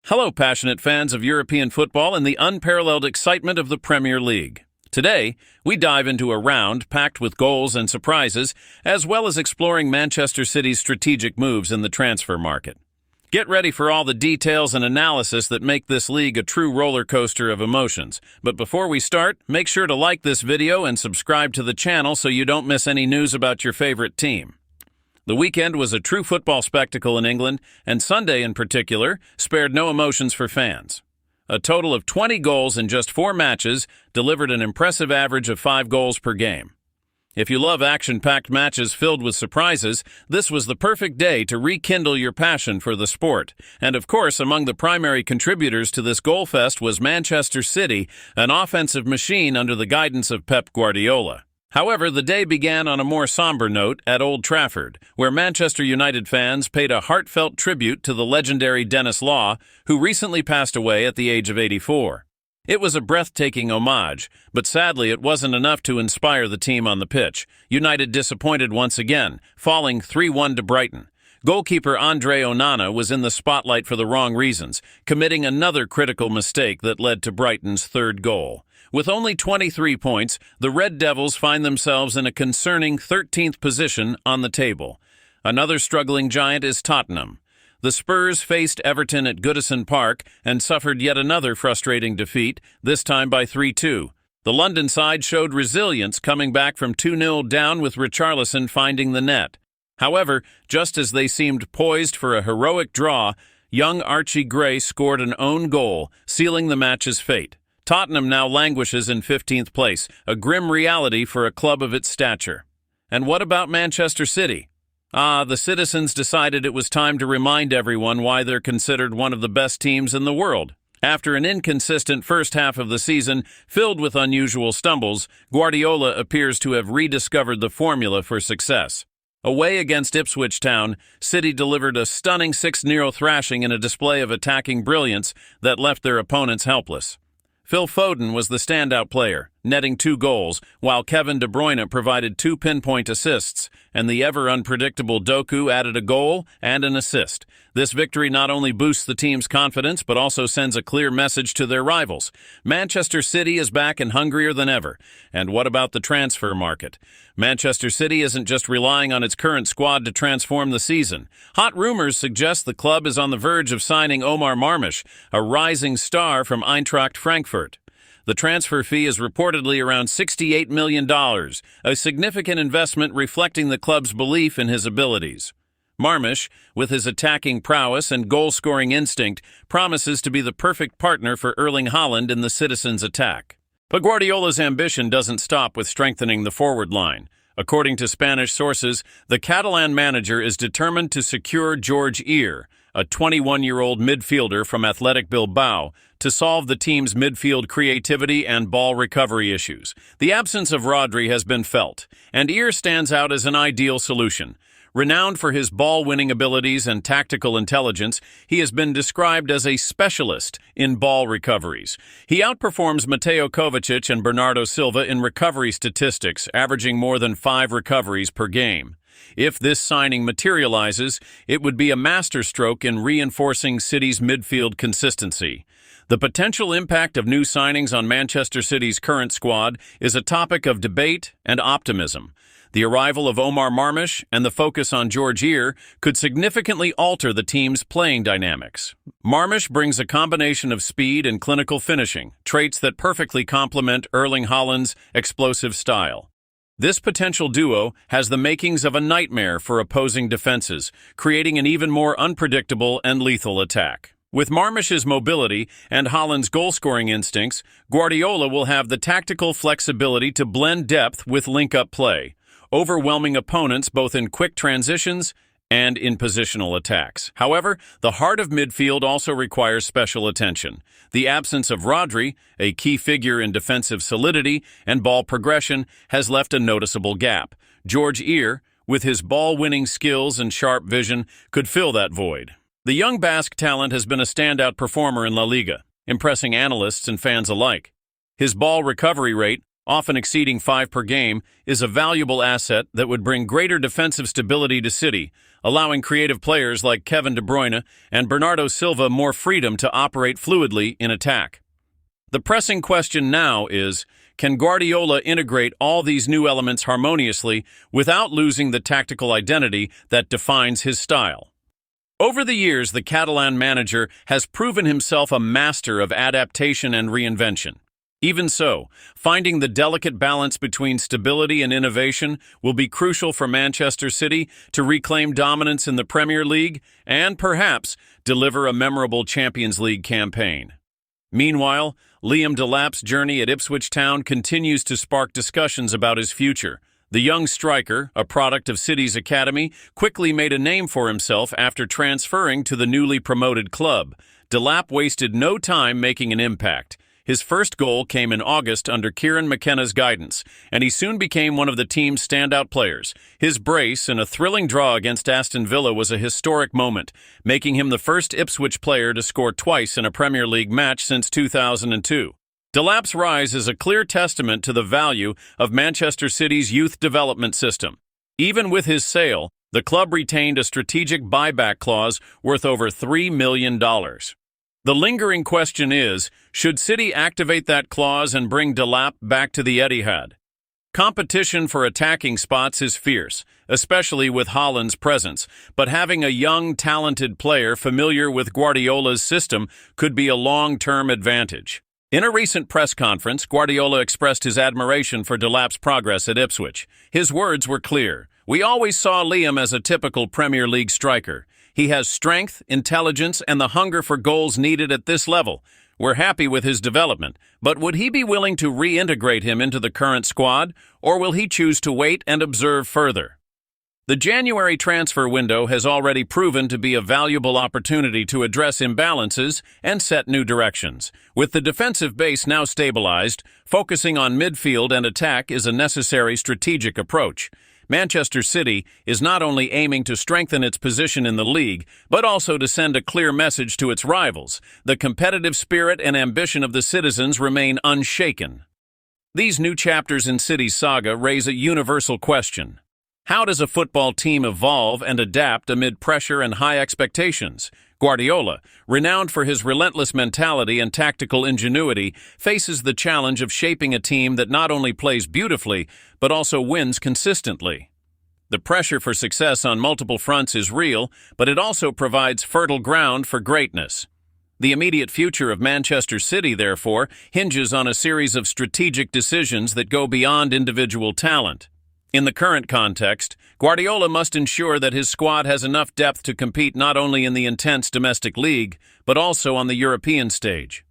Hello, passionate fans of European football and the unparalleled excitement of the Premier League. Today, we dive into a round packed with goals and surprises, as well as exploring Manchester City's strategic moves in the transfer market. Get ready for all the details and analysis that make this league a true roller coaster of emotions. But before we start, make sure to like this video and subscribe to the channel so you don't miss any news about your favorite team. The weekend was a true football spectacle in England, and Sunday in particular spared no emotions for fans. A total of 20 goals in just 4 matches delivered an impressive average of 5 goals per game. If you love action-packed matches filled with surprises, this was the perfect day to rekindle your passion for the sport. And of course, among the primary contributors to this goal fest was Manchester City, an offensive machine under the guidance of Pep Guardiola. However, the day began on a more somber note at Old Trafford, where Manchester United fans paid a heartfelt tribute to the legendary Denis Law, who recently passed away at the age of 84. It was a breathtaking homage, but sadly it wasn't enough to inspire the team on the pitch. United disappointed once again, falling 3-1 to Brighton. Goalkeeper Andre Onana was in the spotlight for the wrong reasons, committing another critical mistake that led to Brighton's third goal. With only 23 points, the Red Devils find themselves in a concerning 13th position on the table. Another struggling giant is Tottenham. The Spurs faced Everton at Goodison Park and suffered yet another frustrating defeat, this time by 3-2. The London side showed resilience, coming back from 2-0 down with Richarlison finding the net. However, just as they seemed poised for a heroic draw, young Archie Gray scored an own goal, sealing the match's fate. Tottenham now languishes in 15th place, a grim reality for a club of its stature. And what about Manchester City? The citizens decided it was time to remind everyone why they're considered one of the best teams in the world. After an inconsistent first half of the season, filled with unusual stumbles, Guardiola appears to have rediscovered the formula for success. Away against Ipswich Town, City delivered a stunning 6-0 thrashing in a display of attacking brilliance that left their opponents helpless. Phil Foden was the standout player, netting 2 goals, while Kevin De Bruyne provided 2 pinpoint assists, and the ever-unpredictable Doku added a goal and an assist. This victory not only boosts the team's confidence, but also sends a clear message to their rivals. Manchester City is back and hungrier than ever. And what about the transfer market? Manchester City isn't just relying on its current squad to transform the season. Hot rumors suggest the club is on the verge of signing MARMOUSH, a rising star from Eintracht Frankfurt. The transfer fee is reportedly around $68 million, a significant investment reflecting the club's belief in his abilities. MARMOUSH, with his attacking prowess and goal-scoring instinct, promises to be the perfect partner for Erling Haaland in the citizens' attack. But Guardiola's ambition doesn't stop with strengthening the forward line. According to Spanish sources, the Catalan manager is determined to secure George Ear, a 21-year-old midfielder from Athletic Bilbao, to solve the team's midfield creativity and ball recovery issues. The absence of Rodri has been felt, and Ear stands out as an ideal solution. Renowned for his ball-winning abilities and tactical intelligence, he has been described as a specialist in ball recoveries. He outperforms Mateo Kovacic and Bernardo Silva in recovery statistics, averaging more than 5 recoveries per game. If this signing materializes, it would be a masterstroke in reinforcing City's midfield consistency. The potential impact of new signings on Manchester City's current squad is a topic of debate and optimism. The arrival of MARMOUSH and the focus on George Ear could significantly alter the team's playing dynamics. MARMOUSH brings a combination of speed and clinical finishing, traits that perfectly complement Erling Haaland's explosive style. This potential duo has the makings of a nightmare for opposing defenses, creating an even more unpredictable and lethal attack. With MARMOUSH's mobility and Haaland's goal-scoring instincts, Guardiola will have the tactical flexibility to blend depth with link-up play, overwhelming opponents both in quick transitions and in positional attacks. However, the heart of midfield also requires special attention. The absence of Rodri, a key figure in defensive solidity and ball progression, has left a noticeable gap. George Ear, with his ball-winning skills and sharp vision, could fill that void. The young Basque talent has been a standout performer in La Liga, impressing analysts and fans alike. His ball recovery rate, often exceeding 5 per game, is a valuable asset that would bring greater defensive stability to City, allowing creative players like Kevin De Bruyne and Bernardo Silva more freedom to operate fluidly in attack. The pressing question now is, can Guardiola integrate all these new elements harmoniously without losing the tactical identity that defines his style? Over the years, the Catalan manager has proven himself a master of adaptation and reinvention. Even so, finding the delicate balance between stability and innovation will be crucial for Manchester City to reclaim dominance in the Premier League and, perhaps, deliver a memorable Champions League campaign. Meanwhile, Liam Delap's journey at Ipswich Town continues to spark discussions about his future. The young striker, a product of City's academy, quickly made a name for himself after transferring to the newly promoted club. Dapp wasted no time making an impact. His first goal came in August under Kieran McKenna's guidance, and he soon became one of the team's standout players. His brace in a thrilling draw against Aston Villa was a historic moment, making him the first Ipswich player to score twice in a Premier League match since 2002. Delap's rise is a clear testament to the value of Manchester City's youth development system. Even with his sale, the club retained a strategic buyback clause worth over $3 million. The lingering question is, should City activate that clause and bring Dapp back to the Etihad? Competition for attacking spots is fierce, especially with Haaland's presence, but having a young, talented player familiar with Guardiola's system could be a long-term advantage. In a recent press conference, Guardiola expressed his admiration for Delap's progress at Ipswich. His words were clear. "We always saw Liam as a typical Premier League striker. He has strength, intelligence, and the hunger for goals needed at this level. We're happy with his development, but would he be willing to reintegrate him into the current squad, or will he choose to wait and observe further?" The January transfer window has already proven to be a valuable opportunity to address imbalances and set new directions. With the defensive base now stabilized, focusing on midfield and attack is a necessary strategic approach. Manchester City is not only aiming to strengthen its position in the league, but also to send a clear message to its rivals. The competitive spirit and ambition of the citizens remain unshaken. These new chapters in City's saga raise a universal question. How does a football team evolve and adapt amid pressure and high expectations? Guardiola, renowned for his relentless mentality and tactical ingenuity, faces the challenge of shaping a team that not only plays beautifully, but also wins consistently. The pressure for success on multiple fronts is real, but it also provides fertile ground for greatness. The immediate future of Manchester City, therefore, hinges on a series of strategic decisions that go beyond individual talent. In the current context, Guardiola must ensure that his squad has enough depth to compete not only in the intense domestic league, but also on the European stage.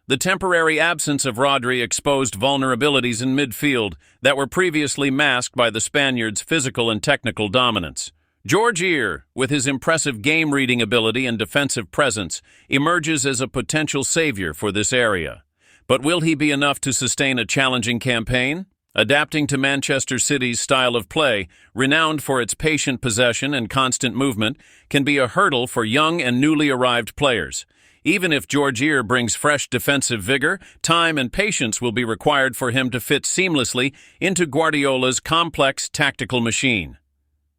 The temporary absence of Rodri exposed vulnerabilities in midfield that were previously masked by the Spaniards' physical and technical dominance. Georgier, with his impressive game-reading ability and defensive presence, emerges as a potential savior for this area. But will he be enough to sustain a challenging campaign? Adapting to Manchester City's style of play, renowned for its patient possession and constant movement, can be a hurdle for young and newly arrived players. Even if Georgier brings fresh defensive vigor, time and patience will be required for him to fit seamlessly into Guardiola's complex tactical machine.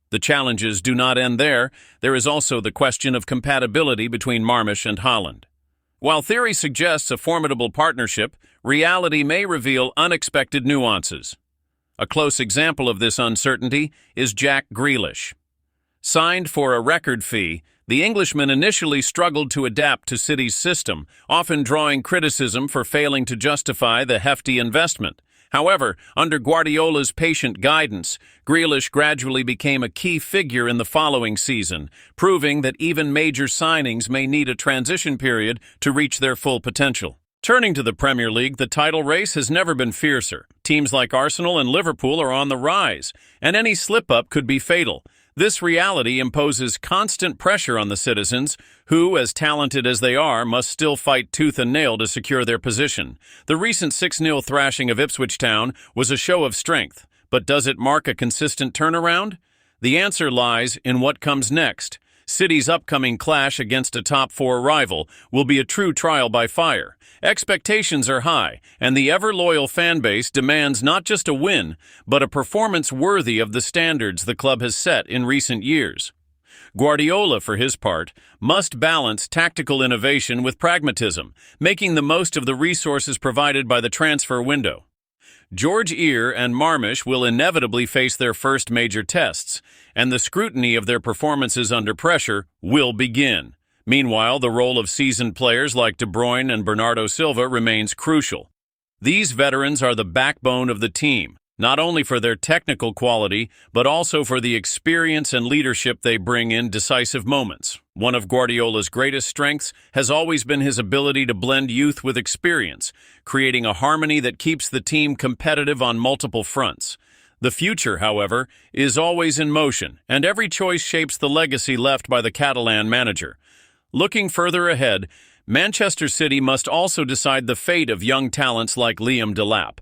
The challenges do not end there. There is also the question of compatibility between MARMOUSH and Haaland. While theory suggests a formidable partnership, reality may reveal unexpected nuances. A close example of this uncertainty is Jack Grealish. Signed for a record fee, the Englishman initially struggled to adapt to City's system, often drawing criticism for failing to justify the hefty investment. However, under Guardiola's patient guidance, Grealish gradually became a key figure in the following season, proving that even major signings may need a transition period to reach their full potential. Turning to the Premier League, the title race has never been fiercer. Teams like Arsenal and Liverpool are on the rise, and any slip-up could be fatal. This reality imposes constant pressure on the citizens, who, as talented as they are, must still fight tooth and nail to secure their position. The recent 6-0 thrashing of Ipswich Town was a show of strength, but does it mark a consistent turnaround? The answer lies in what comes next. City's upcoming clash against a top-4 rival will be a true trial by fire. Expectations are high, and the ever-loyal fan base demands not just a win, but a performance worthy of the standards the club has set in recent years. Guardiola, for his part, must balance tactical innovation with pragmatism, making the most of the resources provided by the transfer window. George Ear and MARMOUSH will inevitably face their first major tests, and the scrutiny of their performances under pressure will begin. Meanwhile, the role of seasoned players like De Bruyne and Bernardo Silva remains crucial. These veterans are the backbone of the team, not only for their technical quality, but also for the experience and leadership they bring in decisive moments. One of Guardiola's greatest strengths has always been his ability to blend youth with experience, creating a harmony that keeps the team competitive on multiple fronts. The future, however, is always in motion, and every choice shapes the legacy left by the Catalan manager. Looking further ahead, Manchester City must also decide the fate of young talents like Liam Dapp.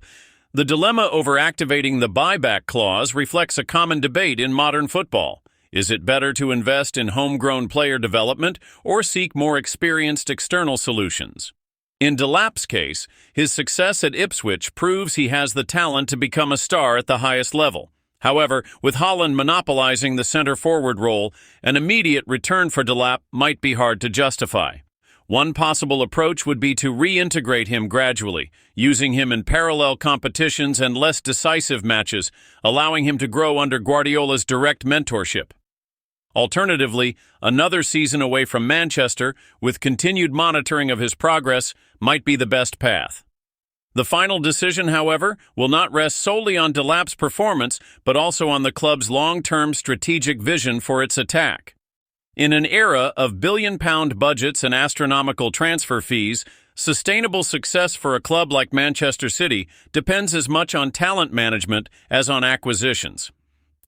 The dilemma over activating the buyback clause reflects a common debate in modern football. Is it better to invest in homegrown player development or seek more experienced external solutions? In Dapp's case, his success at Ipswich proves he has the talent to become a star at the highest level. However, with Holland monopolizing the center-forward role, an immediate return for Dapp might be hard to justify. One possible approach would be to reintegrate him gradually, using him in parallel competitions and less decisive matches, allowing him to grow under Guardiola's direct mentorship. Alternatively, another season away from Manchester, with continued monitoring of his progress, might be the best path. The final decision, however, will not rest solely on Dapp's performance, but also on the club's long-term strategic vision for its attack. In an era of billion-pound budgets and astronomical transfer fees, sustainable success for a club like Manchester City depends as much on talent management as on acquisitions.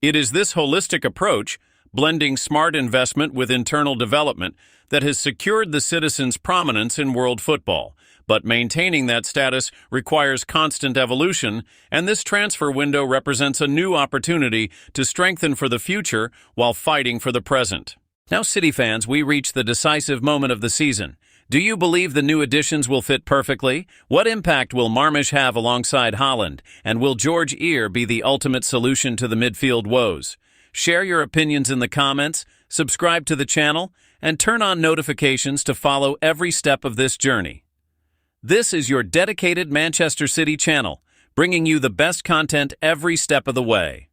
It is this holistic approach, blending smart investment with internal development, that has secured the citizens' prominence in world football. But maintaining that status requires constant evolution, and this transfer window represents a new opportunity to strengthen for the future while fighting for the present. Now, City fans, we reach the decisive moment of the season. Do you believe the new additions will fit perfectly? What impact will MARMOUSH have alongside Holland? And will George Ear be the ultimate solution to the midfield woes? Share your opinions in the comments, subscribe to the channel, and turn on notifications to follow every step of this journey. This is your dedicated Manchester City channel, bringing you the best content every step of the way.